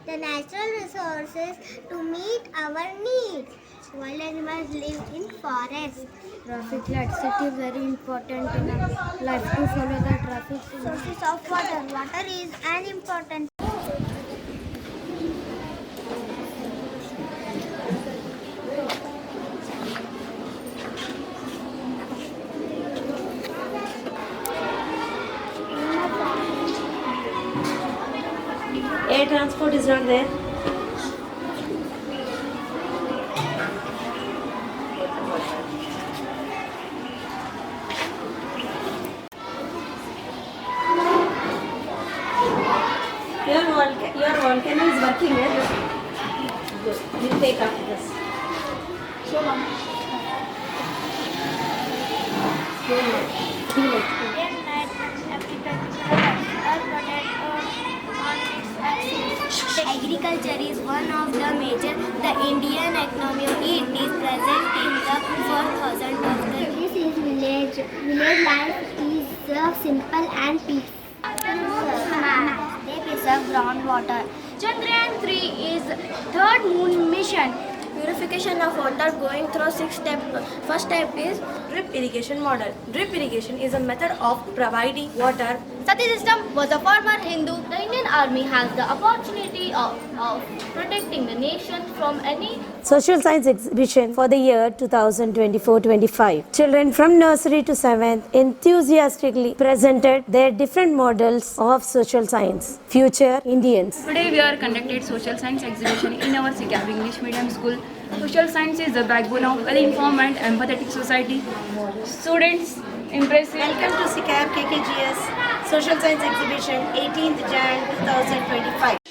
The natural resources to meet our needs. Wild animals live in forests. Traffic lights, it is very important in our life to follow the traffic. Sources of water. Water is an important. Air transport is not there. Your volcano is working, yes? Good. We'll take after this. Show mom. Agriculture is one of the major the Indian economy. It is present in the 4,000 of the. This is village. Village life is simple and peaceful. They preserve groundwater. Chandrayaan 3 is third moon mission. Purification of water going through 6 steps. First step is Drip irrigation model. Drip irrigation is a method of providing water. Sati system was a former Hindu. The Indian Army has the opportunity of protecting the nation from any Social Science Exhibition for the year 2024-25. Children from nursery to 7th enthusiastically presented their different models of social science. Future Indians. Today we are conducted social science exhibition in our SECAB English medium school. Social science is the backbone of well-informed and empathetic society. Students, impressive. Welcome to SECAB KKGS Social Science Exhibition 18th Jan 2025.